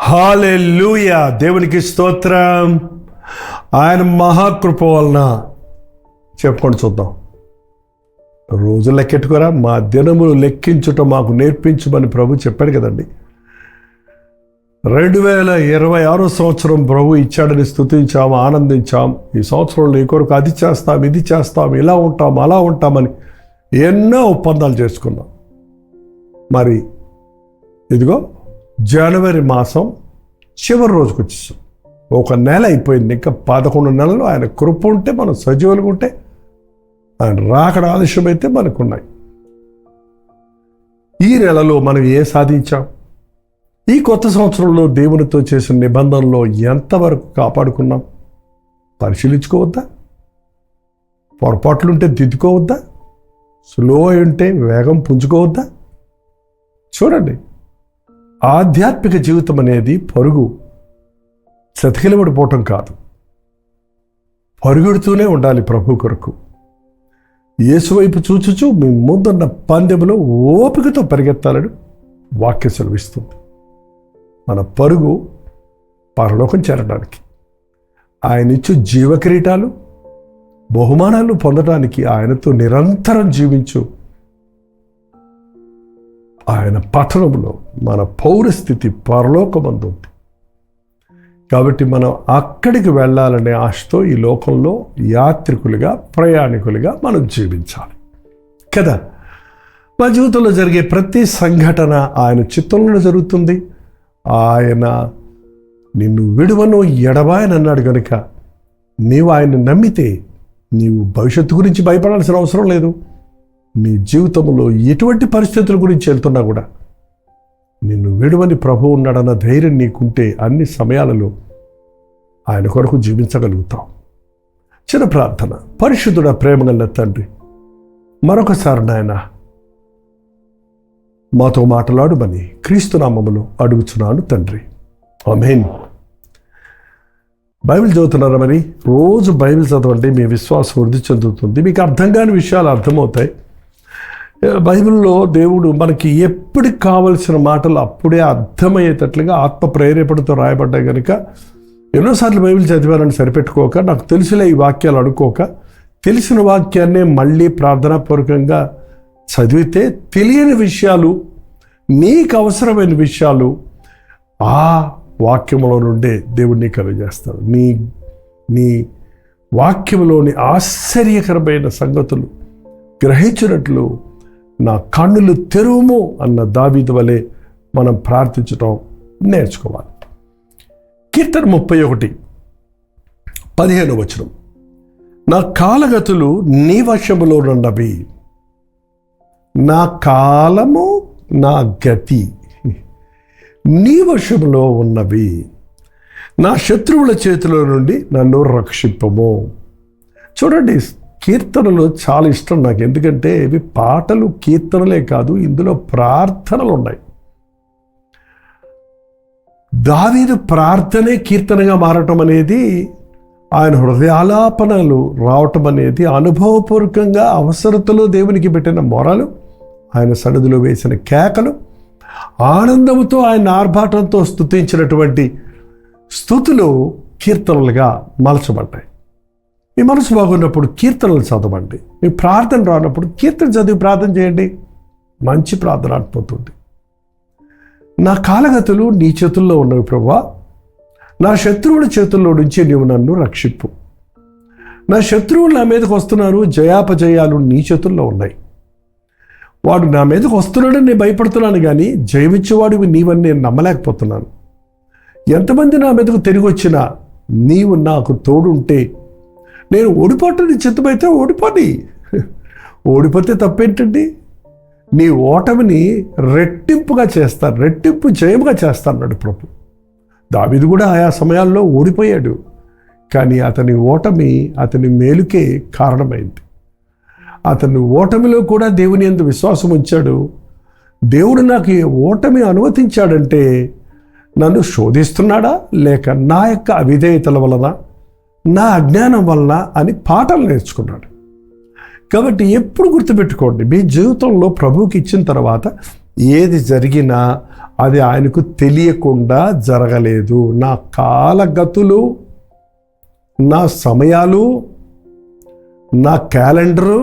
హల్లెలూయా, దేవునికి స్తోత్రం. ఆయన మహాకృప వలన చెప్పుకొని చూద్దాం. రోజు లెక్కెట్టుకోరా, మా దినములు లెక్కించుట మాకు నేర్పించమని ప్రభు చెప్పాడు కదండి. 2026 సంవత్సరం ప్రభు ఇచ్చాడని స్తుతించాము, ఆనందించాం. ఈ సంవత్సరంలో ఈ కొరకు అది చేస్తాం, ఇది చేస్తాం, ఇలా ఉంటాం, అలా ఉంటామని ఎన్నో ఒప్పందాలు చేసుకున్నాం. మరి ఇదిగో జనవరి మాసం చివరి రోజుకి వచ్చేసాం. ఒక నెల అయిపోయింది. ఇంకా 11 నెలలు ఆయన కృప ఉంటే, మనం సజీవులుగా ఉంటే, ఆయన రాకడ ఆలస్యమైతే మనకున్నాయి. ఈ నెలలో మనం సాధించాం? ఈ కొత్త సంవత్సరంలో దేవునితో చేసిన నిబంధనలో ఎంతవరకు కాపాడుకున్నాం? పరిశీలించుకోవద్దా? పొరపాట్లుంటే దిద్దుకోవద్దా? స్లో అయి ఉంటే వేగం పుంజుకోవద్దా? చూడండి, ఆధ్యాత్మిక జీవితం అనేది పరుగు, చతికిలబడిపోవటం కాదు. పరుగుడుతూనే ఉండాలి ప్రభు కొరకు. యేసు వైపు చూచుచు మీ ముందున్న పందెములో ఓపికతో పరిగెత్తాలని వాక్యం సెలవిస్తుంది. మన పరుగు పరలోకం చేరడానికి, ఆయన ఇచ్చు జీవకిరీటాలు, బహుమానాలు పొందడానికి ఆయనతో నిరంతరం జీవించు ఆయన పట్టణంలో మన పౌరస్థితి పరలోకమందు ఉంది. కాబట్టి మనం అక్కడికి వెళ్ళాలనే ఆశతో ఈ లోకంలో యాత్రికులుగా, ప్రయాణికులుగా మనం జీవించాలి కదా. మా జీవితంలో జరిగే ప్రతి సంఘటన ఆయన చిత్తంలో జరుగుతుంది. ఆయన నిన్ను విడువను ఎడబాయని అన్నాడు కనుక నీవు ఆయన్ని నమ్మితే నీవు భవిష్యత్తు గురించి భయపడాల్సిన అవసరం లేదు. నీ జీవితంలో ఎటువంటి పరిస్థితుల గురించి వెళ్తున్నా కూడా నిన్ను విడువని ప్రభు ఉన్నాడన్న ధైర్యం నీకుంటే అన్ని సమయాలలో ఆయన కొరకు జీవించగలుగుతాం. చిన్న ప్రార్థన. పరిశుద్ధుడ, ప్రేమగల తండ్రి, మరొకసారి నాయన మాతో మాట్లాడుమని క్రీస్తు నామములో అడుగుచున్నాను తండ్రి, ఆమేన్. బైబిల్ చదువుతున్నారా? మరి రోజు బైబిల్ చదవండి, మీ విశ్వాసం వృద్ధి చెందుతుంది. మీకు అర్థం కాని విషయాలు అర్థమవుతాయి. బైబిల్లో దేవుడు మనకి ఎప్పటికి కావలసిన మాటలు అప్పుడే అర్థమయ్యేటట్లుగా ఆత్మ ప్రేరేపణతో రాయబడ్డాయి కనుక ఎన్నోసార్లు బైబిల్ చదివారని సరిపెట్టుకోక, నాకు తెలిసిలే ఈ వాక్యాలు అనుకోక, తెలిసిన వాక్యాన్నే మళ్ళీ ప్రార్థనాపూర్వకంగా చదివితే తెలియని విషయాలు, నీకు అవసరమైన విషయాలు ఆ వాక్యంలో నుండే దేవుడు నీకు కలుగజేస్తాడు. నీ వాక్యంలోని ఆశ్చర్యకరమైన సంగతులు గ్రహించినట్లు నా కన్నులు తెరువుము అన్న దావీదు వలె మనం ప్రార్థించటం నేర్చుకోవాలి. కీర్తన 31:15 నా కాలగతులు నీ వశములో ఉన్నవి, నా కాలము నా గతి నీ వశములో ఉన్నవి, నా శత్రువుల చేతిలో నుండి నన్ను రక్షింపము. చూడండి, కీర్తనలు చాలా ఇష్టం నాకు. ఎందుకంటే ఇవి పాటలు, కీర్తనలే కాదు, ఇందులో ప్రార్థనలు ఉన్నాయి. దావీదు ప్రార్థనే కీర్తనగా మారటం అనేది, ఆయన హృదయాలాపనలు రావటం అనేది, అనుభవపూర్వకంగా అవసరతలో దేవునికి పెట్టిన మొరలు, ఆయన సన్నిధిలో వేసిన కేకలు, ఆనందంతో ఆయన ఆర్భాటంతో స్తుతించినటువంటి స్తుతులు కీర్తనలుగా మలచబడ్డాయి. మీ మనసు బాగున్నప్పుడు కీర్తనలు చదవండి. మీ ప్రార్థన రానప్పుడు కీర్తన చదివి ప్రార్థన చేయండి. మంచి ప్రార్థన అనిపోతుంది. నా కాలగతులు నీ చేతుల్లో ఉన్నవి ప్రభువా, నా శత్రువుల చేతుల్లో నుంచి నీవు నన్ను రక్షింపు. నా శత్రువులు నా మీదకి వస్తున్నారు, జయాపజయాలు నీ చేతుల్లో ఉన్నాయి. వాడు నా మీదకి వస్తున్నాడని నేను భయపడుతున్నాను, కానీ జయమిచ్చేవాడివి నీవని నేను నమ్మలేకపోతున్నాను. ఎంతమంది నా మీదకు తిరిగి వచ్చినా నీవు నాకు తోడుంటే, నేను ఓడిపోవటానికి చిత్తమైతే ఓడిపోతే తప్పేంటండి? నీ ఓటమిని రెట్టింపుగా చేస్తాను, రెట్టింపు జయముగా చేస్తాను అన్నాడు ప్రభు. దావీదు కూడా ఆయా సమయాల్లో ఓడిపోయాడు, కానీ అతని ఓటమి అతని మేలుకే కారణమైంది. అతని ఓటమిలో కూడా దేవుని యందు విశ్వాసం ఉంచాడు. దేవుడు నాకు ఈ ఓటమి అనుమతించాడంటే నన్ను శోధిస్తున్నాడా, లేక నా యొక్క అవిధేయతల వలన, నా అజ్ఞానం వలన అని పాఠాలు నేర్చుకున్నాడు. కాబట్టి ఎప్పుడు గుర్తుపెట్టుకోండి, మీ జీవితంలో ప్రభువుకి ఇచ్చిన తర్వాత ఏది జరిగినా అది ఆయనకు తెలియకుండా జరగలేదు. నా కాలగతులు, నా సమయాలు, నా క్యాలెండరు,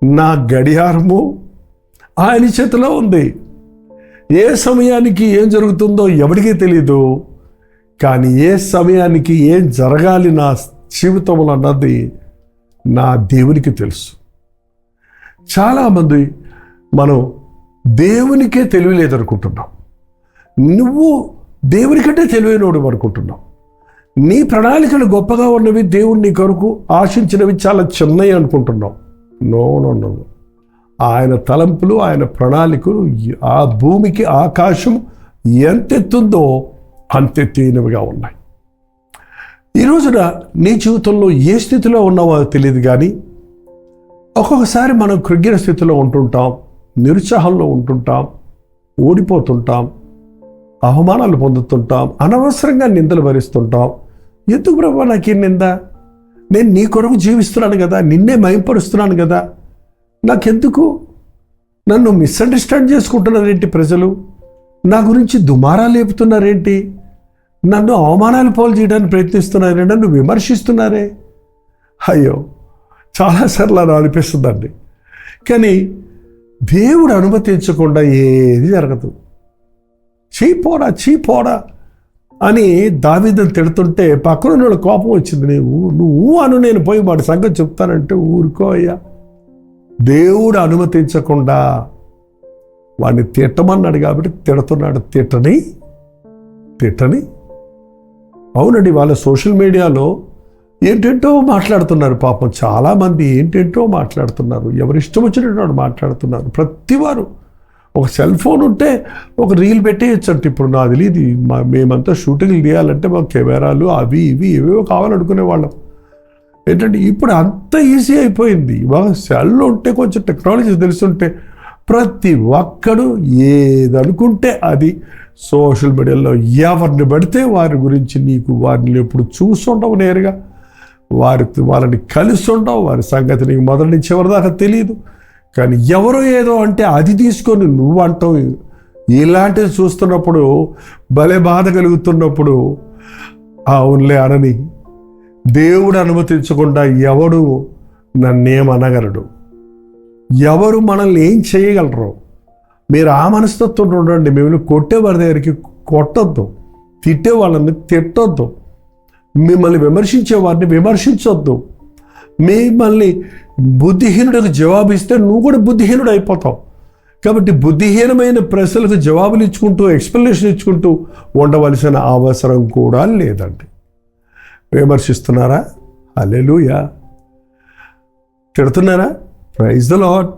నా గడియారము ఆయన చేతిలో ఉంది. ఏ సమయానికి ఏం జరుగుతుందో ఎవరికీ తెలీదు. కానీ ఏ సమయానికి ఏం జరగాలి నా జీవితంలో అన్నది నా దేవునికి తెలుసు. చాలామంది మనం దేవునికే తెలివి లేదనుకుంటున్నాం. నువ్వు దేవునికంటే తెలివైనోడు అనుకుంటున్నావు. నీ ప్రణాళికలు గొప్పగా ఉన్నవి, దేవుడు నీ కొరకు ఆశించినవి చాలా చిన్నవి అనుకుంటున్నావు. నో. ఆయన తలంపులు, ఆయన ప్రణాళికలు ఆ భూమికి ఆకాశం ఎంతెత్తుందో అంతెత్తైనవిగా ఉన్నాయి. ఈ రోజున నీ జీవితంలో ఏ స్థితిలో ఉన్నావో తెలియదు, కానీ ఒక్కొక్కసారి మనం కృంగిన స్థితిలో ఉంటుంటాం, నిరుత్సాహంలో ఉంటుంటాం, ఓడిపోతుంటాం, అవమానాలు పొందుతుంటాం, అనవసరంగా నిందలు భరిస్తుంటాం. ఎందుకు ప్రభు నాకు ఈ నింద? నేను నీ కొరకు జీవిస్తున్నాను కదా, నిన్నే మయంపరుస్తున్నాను కదా, నాకెందుకు? నన్ను మిస్అండర్స్టాండ్ చేసుకుంటున్నారేంటి ప్రజలు? నా గురించి దుమారా లేపుతున్నారేంటి? నన్ను అవమానాలు పాలు చేయడానికి ప్రయత్నిస్తున్నారే, నన్ను విమర్శిస్తున్నారే. అయ్యో, చాలాసార్లు అలా అనిపిస్తుందండి. కానీ దేవుడు అనుమతించకుండా ఏది జరగదు. చీపోడా అని దావీదును తిడుతుంటే పక్కన వాళ్ళ కోపం వచ్చింది. నువ్వు అను, నేను పోయి వాడి సంగతి చెప్తానంటే ఊరుకో అయ్యా. దేవుడు అనుమతించకుండా వాడిని తిట్టమన్నాడు కాబట్టి తిడుతున్నాడు. తిట్టని. అవునండి, వాళ్ళ సోషల్ మీడియాలో ఏంటేంటో మాట్లాడుతున్నారు. పాపం చాలామంది ఏంటేంటో మాట్లాడుతున్నారు, ఎవరిష్టం వచ్చినట్టు మాట్లాడుతున్నారు. ప్రతివారు ఒక సెల్ ఫోన్ ఉంటే ఒక రీల్ పెట్టేయచ్చంటే, ఇప్పుడు నాకు తెలియదు, మేమంతా షూటింగ్లు తీయాలంటే మాకు కెమెరాలు అవి ఇవి ఏవేవో కావాలనుకునే వాళ్ళం. ఏంటంటే ఇప్పుడు అంత ఈజీ అయిపోయింది. ఇవాళ సెల్ ఉంటే, కొంచెం టెక్నాలజీ తెలుసుంటే ప్రతి ఒక్కడు ఏదనుకుంటే అది సోషల్ మీడియాలో ఎవరిని పడితే వారి గురించి నీకు వారిని ఎప్పుడు చూస్తుండవు, నేరుగా వాళ్ళని కలిసి ఉండవు, వారి సంగతి నీకు మొదటి నుంచి చివరి దాకా తెలియదు. కానీ ఎవరో ఏదో అంటే అది తీసుకొని నువ్వు అంటావు. ఇలాంటివి చూస్తున్నప్పుడు భలే బాధ కలుగుతున్నప్పుడు అవునులే అనని. దేవుడు అనుమతించకుండా ఎవడు నన్నేమనగలడు? ఎవరు మనల్ని ఏం చేయగలరు? మీరు ఆ మనస్తత్వం ఉండండి. మిమ్మల్ని కొట్టేవారి దగ్గరికి కొట్టొద్దు, తిట్టే వాళ్ళని తిట్టొద్దు, మిమ్మల్ని విమర్శించే వారిని విమర్శించొద్దు. మిమ్మల్ని బుద్ధిహీనుడికి జవాబిస్తే నువ్వు కూడా బుద్ధిహీనుడు అయిపోతావు. కాబట్టి బుద్ధిహీనమైన ప్రశ్నలకు జవాబులు ఇచ్చుకుంటూ, ఎక్స్ప్లెనేషన్ ఇచ్చుకుంటూ ఉండవలసిన అవసరం కూడా లేదండి. విమర్శిస్తున్నారా? హల్లెలూయా. తిడుతున్నారా? Praise the Lord.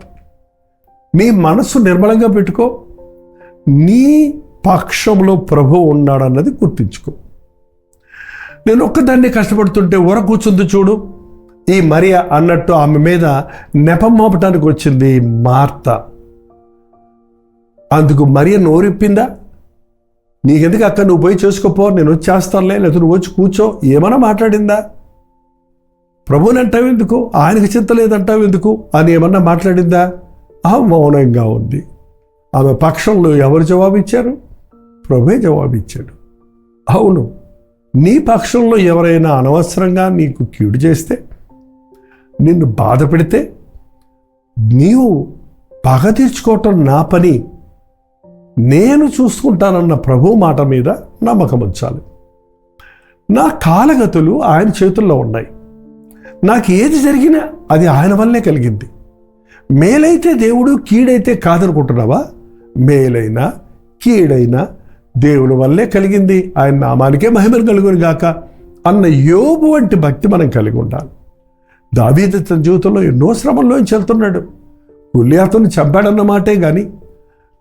నీ మనస్సు నిర్మలంగా పెట్టుకో. నీ పక్షంలో ప్రభువు ఉన్నాడన్నది గుర్తించుకో. నేను ఒక్కదాన్ని కష్టపడుతుంటే ఊర కూర్చుంది చూడు. ఈ మరియా అన్నట్టు ఆమె మీద నెపం మోపటానికి వచ్చింది మార్త. అందుకు మరియ నోరిప్పిందా? నీకెందుకు అక్క, నువ్వు పోయి చేసుకోపో, నేను వచ్చేస్తానులే, లేదా నువ్వు వచ్చి కూర్చో, ఏమైనా మాట్లాడిందా? ప్రభుని అంటావు ఎందుకు, ఆయనకి చింత లేదంటావు ఎందుకు అని ఏమన్నా మాట్లాడిందా? మౌనంగా ఉంది. ఆమె పక్షంలో ఎవరు జవాబిచ్చారు? ప్రభువే జవాబిచ్చాడు. అవును, నీ పక్షంలో ఎవరైనా అనవసరంగా నీకు కీడు చేస్తే, నిన్ను బాధ పెడితే, నీవు పగ తీర్చుకోవటం నా పని, నేను చూసుకుంటానన్న ప్రభు మాట మీద నమ్మకం ఉంచాలి. నా కాలగతులు ఆయన చేతుల్లో ఉన్నాయి. నాకు ఏది జరిగినా అది ఆయన వల్లే కలిగింది. మేలైతే దేవుడు, కీడైతే కాదనుకుంటున్నావా? మేలైనా కీడైనా దేవుని వల్లే కలిగింది. ఆయన నామానికే మహిమను కలుగును గాక అన్న యోబు వంటి భక్తి మనం కలిగి ఉండాలి. దావీదు తన జీవితంలో ఎన్నో శ్రమల్లోంచి వెళ్తున్నాడు. గొల్లియాతును చంపాడన్న మాటే కానీ,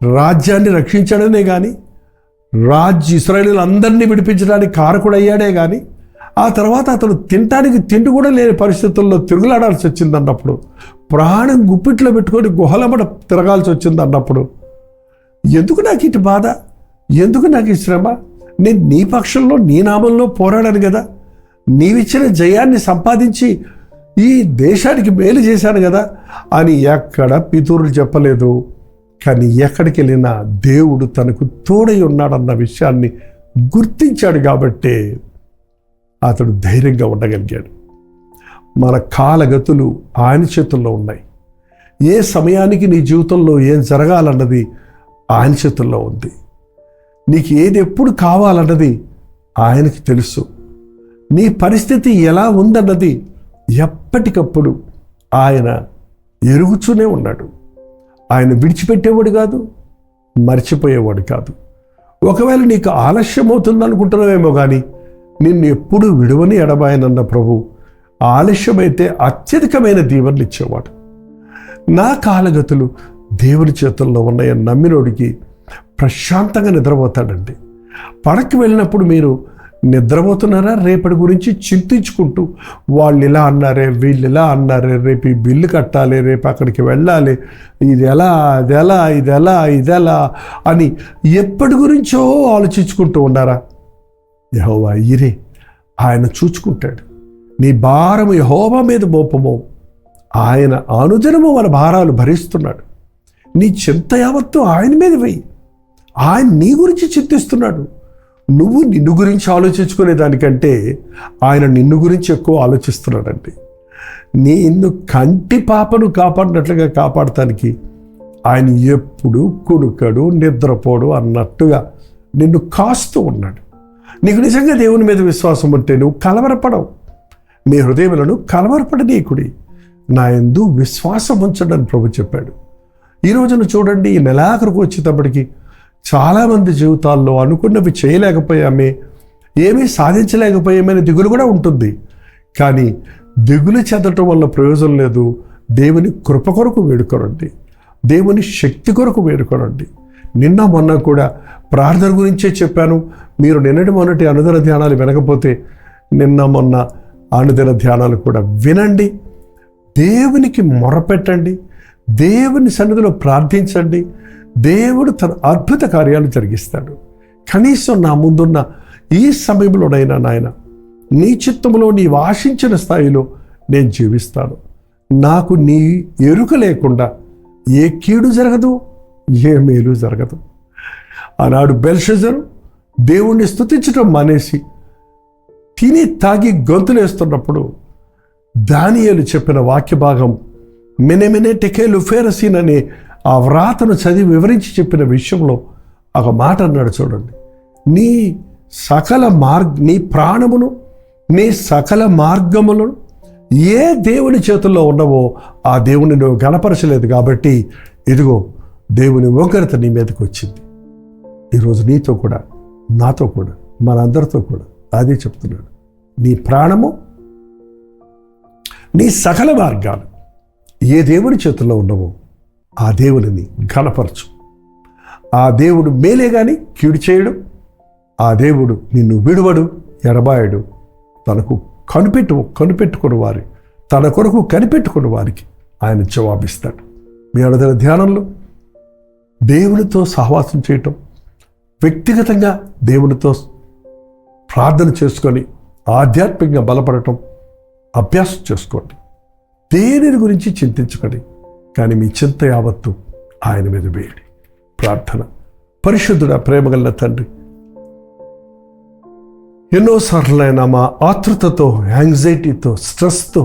రాజ్యాన్ని రక్షించాడనే కానీ, ఇశ్రాయేలీయులందరినీ విడిపించడానికి కారకుడయ్యాడే కానీ, ఆ తర్వాత అతను తినటానికి తిండి కూడా లేని పరిస్థితుల్లో తిరుగులాడాల్సి వచ్చింది అన్నప్పుడు, ప్రాణం గుప్పిట్లో పెట్టుకొని గుహలమట తిరగాల్సి వచ్చింది అన్నప్పుడు, ఎందుకు నాకు ఇటు బాధ, ఎందుకు నాకు ఈ శ్రమ, నేను నీ పక్షంలో నీ నామంలో పోరాడాను కదా, నీవిచ్చిన జయాన్ని సంపాదించి ఈ దేశానికి మేలు చేశాను కదా అని ఎక్కడ పితూరులు చెప్పలేదు. కానీ ఎక్కడికి వెళ్ళినా దేవుడు తనకు తోడై ఉన్నాడన్న విషయాన్ని గుర్తించాడు కాబట్టే అతడు ధైర్యంగా ఉండగలిగాడు. మన కాలగతులు ఆయన చేతుల్లో ఉన్నాయి. ఏ సమయానికి నీ జీవితంలో ఏం జరగాలన్నది ఆయన చేతుల్లో ఉంది. నీకు ఏది ఎప్పుడు కావాలన్నది ఆయనకి తెలుసు. నీ పరిస్థితి ఎలా ఉందన్నది ఎప్పటికప్పుడు ఆయన ఎరుగుతూనే ఉన్నాడు. ఆయన విడిచిపెట్టేవాడు కాదు, మర్చిపోయేవాడు కాదు. ఒకవేళ నీకు ఆలస్యం అవుతుంది అనుకుంటున్నావేమో కానీ నిన్ను ఎప్పుడూ విడువని ఎడబాయనన్న ప్రభు ఆలస్యమైతే అత్యధికమైన దీవెనలు ఇచ్చేవాడు. నా కాలగతులు దేవుని చేతుల్లో ఉన్నాయని నమ్మినోడికి ప్రశాంతంగా నిద్రపోతాడండి. పడకి వెళ్ళినప్పుడు మీరు నిద్రపోతున్నారా? రేపటి గురించి చింతించుకుంటూ వాళ్ళు ఇలా అన్నారే, వీళ్ళు ఇలా అన్నారే, రేపు ఈ బిల్లు కట్టాలి, రేపు అక్కడికి వెళ్ళాలి, ఇది ఎలా, అది ఎలా, ఇది ఎలా, ఇది ఎలా అని ఎప్పటి గురించో ఆలోచించుకుంటూ ఉన్నారా? యెహోవా ఇరే, ఆయన చూచుకుంటాడు. నీ భారము యెహోవా మీద మోపము, ఆయన అనుదినము మన భారాలు భరిస్తున్నాడు. నీ చింత యావత్తు ఆయన మీద వెయ్యి. ఆయన నీ గురించి చింతిస్తున్నాడు. నువ్వు నిన్ను గురించి ఆలోచించుకునే దానికంటే ఆయన నిన్ను గురించి ఎక్కువ ఆలోచిస్తున్నాడండి. నిన్ను కంటి పాపను కాపాడినట్లుగా కాపాడటానికి ఆయన ఎప్పుడు కుడుకడు, నిద్రపోడు అన్నట్టుగా నిన్ను కాస్తూ ఉన్నాడు. నీకు నిజంగా దేవుని మీద విశ్వాసం ఉంటే నువ్వు కలవరపడవు. నీ హృదయములను కలవరపడనీకుడి, నా యందు విశ్వాసం ఉంచండి అని ప్రభు చెప్పాడు. ఈ రోజున చూడండి, ఈ నెలాఖరుకు వచ్చేటప్పటికి చాలామంది జీవితాల్లో అనుకున్నవి చేయలేకపోయామే, ఏమీ సాధించలేకపోయామనే దిగులు కూడా ఉంటుంది. కానీ దిగులు చెందటం వల్ల ప్రయోజనం లేదు. దేవుని కృప కొరకు వేడుకోనండి, దేవుని శక్తి కొరకు వేడుకోనండి. నిన్న మొన్న కూడా ప్రార్థన గురించే చెప్పాను. మీరు నిన్నటి మొన్నటి అనుదిన ధ్యానాలు వినకపోతే నిన్న మొన్న అనుదిన ధ్యానాలు కూడా వినండి. దేవునికి మొరపెట్టండి, దేవుని సన్నిధిలో ప్రార్థించండి. దేవుడు తన అద్భుత కార్యాలు జరిగిస్తాడు. కనీసం నా ముందున్న ఈ సమయంలోనైనా నాయన నీ చిత్తంలో నీవు ఆశించిన స్థాయిలో నేను జీవిస్తాను. నాకు నీ ఎరుక లేకుండా ఏ కీడు జరగదు, ఏ మేలు జరగదు. ఆనాడు బెల్షజరు దేవుణ్ణి స్తుతించడం మానేసి తిని తాగి గొంతులేస్తున్నప్పుడు దానియేలు చెప్పిన వాక్య భాగం మెనెమెనే టెకేలు ఫేరసీన్ అనే ఆ వ్రాతను చదివి వివరించి చెప్పిన విషయంలో ఒక మాట అన్నాడు చూడండి. నీ ప్రాణమును, నీ సకల మార్గములను ఏ దేవుని చేతుల్లో ఉన్నవో ఆ దేవుని నువ్వు గణపరచలేదు కాబట్టి ఇదిగో దేవుని ఉగ్రత నీ మీదకి వచ్చింది. ఈరోజు నీతో కూడా, నాతో కూడా, మనందరితో కూడా అదే చెప్తున్నాడు. నీ ప్రాణము, నీ సకల మార్గాలు ఏ దేవుని చేతుల్లో ఉన్నవో ఆ దేవుని ఘనపరచు. ఆ దేవుడు మేలే గాని కీడు చేయడు. ఆ దేవుడు నిన్ను విడువడు, ఎడబాయడు. తనకు కనిపెట్టుకున్న వారి, తన కొరకు కనిపెట్టుకున్న వారికి ఆయన జవాబిస్తాడు. మీ అనుదిన ధ్యానంలో దేవునితో సహవాసం చేయటం, వ్యక్తిగతంగా దేవునితో ప్రార్థన చేసుకొని ఆధ్యాత్మికంగా బలపడటం అభ్యాసం చేసుకోండి. దేనిని గురించి చింతించకండి, కానీ మీ చింత యావత్తు ఆయన మీద వేయండి. ప్రార్థన. పరిశుద్ధుడా, ప్రేమగల తండ్రి, ఎన్నోసార్లైనా మా ఆతృతతో, యాంగ్జైటీతో, స్ట్రెస్తో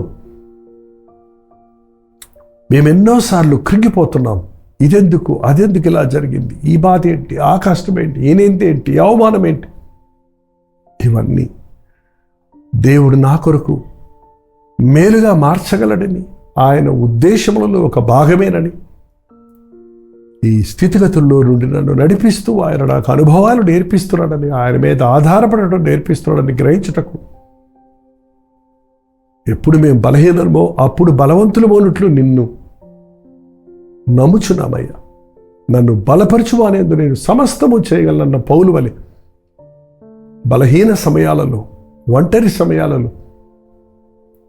మేమెన్నోసార్లు కృంగిపోతున్నాం. ఇదెందుకు, అదెందుకు ఇలా జరిగింది, ఈ బాధ ఏంటి, ఆ కష్టం ఏంటి, ఏంటి, అవమానం ఏంటి, ఇవన్నీ దేవుడు నా కొరకు మేలుగా మార్చగలడని, ఆయన ఉద్దేశములలో ఒక భాగమేనని, ఈ స్థితిగతుల్లో నుండి నన్ను నడిపిస్తూ ఆయన నాకు అనుభవాలు నేర్పిస్తున్నాడని, ఆయన మీద ఆధారపడటం నేర్పిస్తున్నాడని గ్రహించుటకు ఎప్పుడు మేము బలహీనమో అప్పుడు బలవంతులమోనట్లు నిన్ను నమ్ముచున్నామయ్యా. నన్ను బలపరచుము అనేందు నేను సమస్తము చేయగలనన్న పౌలు వలె బలహీన సమయాలలో ఒంటరి సమయాలలో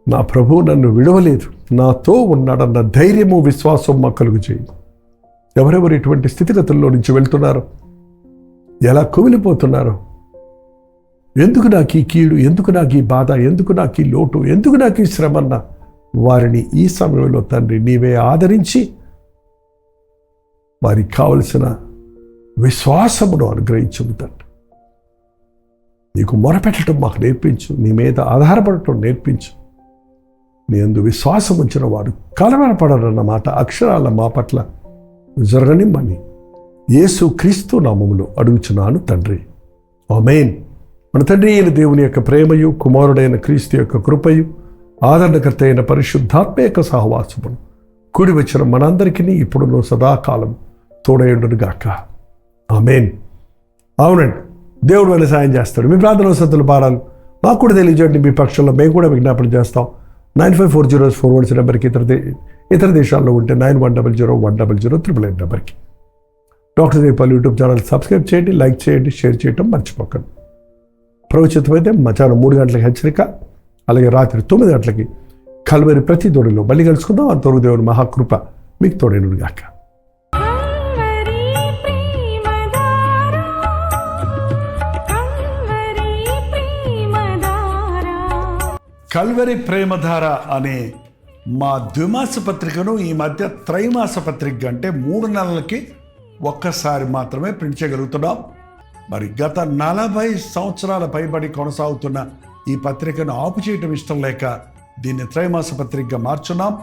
నా ప్రభువు నన్ను విడవలేదు, నాతో ఉన్నాడన్న ధైర్యము విశ్వాసం మా కలుగు చేయి. ఎవరెవరు ఇటువంటి స్థితిగతుల్లో నుంచి వెళ్తున్నారో, ఎలా కుమిలిపోతున్నారో, ఎందుకు నాకు ఈ కీడు, ఎందుకు నాకు ఈ బాధ, ఎందుకు నాకు ఈ లోటు, ఎందుకు నాకు ఈ శ్రమన్న వారిని ఈ సమయంలో తండ్రి నీవే ఆదరించి వారికి కావలసిన విశ్వాసమును అనుగ్రహించు తండ్రి. నీకు మొరపెట్టడం మాకు నేర్పించు, నీ మీద ఆధారపడటం నేర్పించు. నీ యందు విశ్వాసం ఉంచిన వాడు కలవరపడరన్న మాట అక్షరాల మా పట్ల జరగనిమ్మని యేసు క్రీస్తు నామములో అడుగుచున్నాను తండ్రి, ఆమేన్. మన తండ్రి అయిన దేవుని యొక్క ప్రేమయు, కుమారుడైన క్రీస్తు యొక్క కృపయు, ఆదరణకర్త అయిన పరిశుద్ధాత్మ యొక్క సహవాసమును కూడి వచ్చిన మనందరికీ ఇప్పుడును సదాకాలం తోడయుండునుగాక, ఆమేన్. అవునండి, దేవుడు వెళ్ళి సాయం చేస్తాడు. మీ ప్రార్థన వసతుల భారాలు మాకు కూడా తెలియజేయండి. మీ పక్షంలో మేము కూడా విజ్ఞాపన చేస్తాం. 9540 నెంబర్కి, ఇతర దేశాల్లో ఉంటే 91001008 నెంబర్కి. Doctor Deepal YouTube channel subscribe చేయండి, లైక్ చేయండి, షేర్ చేయటం మర్చిపోకండి. ప్రవచితమైతే మధ్యాహ్నం 3 గంటలకు హెచ్చరిక, అలాగే రాత్రి 9 గంటలకి కల్వరి ప్రతి తోడిలో మళ్ళీ కలుసుకుందాం. అంతవరకు దేవుని మహాకృప మీకు తోడైనగాక. కల్వరి ప్రేమధార అనే మా ద్విమాస పత్రికను ఈ మధ్య త్రైమాస పత్రిక అంటే 3 నెలలకి ఒక్కసారి మాత్రమే ప్రింట్ చేయగలుగుతున్నాం. మరి గత 40 సంవత్సరాల పైబడి కొనసాగుతున్న ఈ పత్రికను ఆపు చేయటం ఇష్టం లేక దీన్ని త్రైమాస పత్రికగా మార్చున్నాం.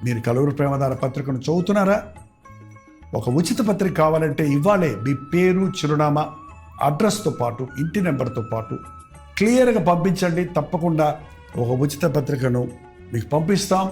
మీరు కల్వరి ప్రేమధార పత్రికను చదువుతున్నారా? ఒక ఉచిత పత్రిక కావాలంటే ఇవ్వాలే మీ పేరు, చిరునామా, అడ్రస్తో పాటు ఇంటి నెంబర్తో పాటు క్లియర్గా పంపించండి. తప్పకుండా ఒక ఉచిత పత్రికను మీకు పంపిస్తాం.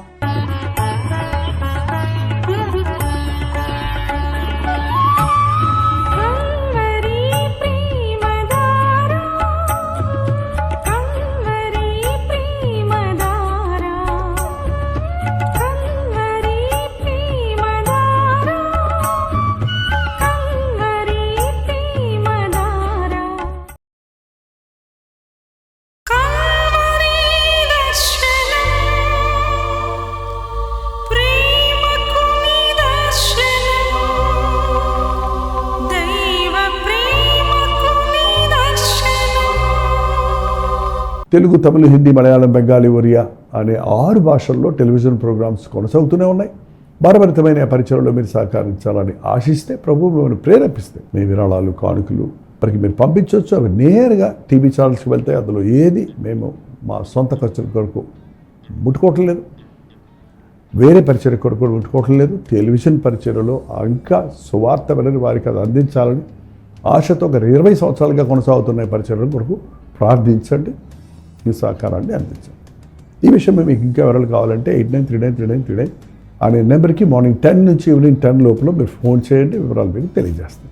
తెలుగు, తమిళ, హిందీ, మలయాళం, బెంగాలీ, ఒరియా అనే 6 భాషల్లో టెలివిజన్ ప్రోగ్రామ్స్ కొనసాగుతూనే ఉన్నాయి. భారభరితమైన పరిచయంలో మీరు సహకరించాలని ఆశిస్తే, ప్రభు మిమ్మల్ని ప్రేరేపిస్తే మీ విరాళాలు, కానుకలు వారికి మీరు పంపించవచ్చు. అవి నేరుగా టీవీ ఛానల్స్కి వెళ్తాయి. అందులో ఏది మేము మా సొంత ఖర్చుల కొరకు ముట్టుకోవటం లేదు, వేరే పరిచయ కొరకు ముట్టుకోవటం లేదు. టెలివిజన్ పరిచయలో ఇంకా సువార్త వినని వారికి అది అందించాలని ఆశతో ఒక 20 సంవత్సరాలుగా కొనసాగుతున్న పరిచయం కొరకు ప్రార్థించండి, మీ సహకారాన్ని అందించండి. ఈ విషయం మీకు ఇంకా వివరాలు కావాలంటే 89393939 అనే నెంబర్కి మార్నింగ్ 10 నుంచి ఈవినింగ్ 10 లోపల మీరు ఫోన్ చేయండి, వివరాలు మీకు తెలియజేస్తాం.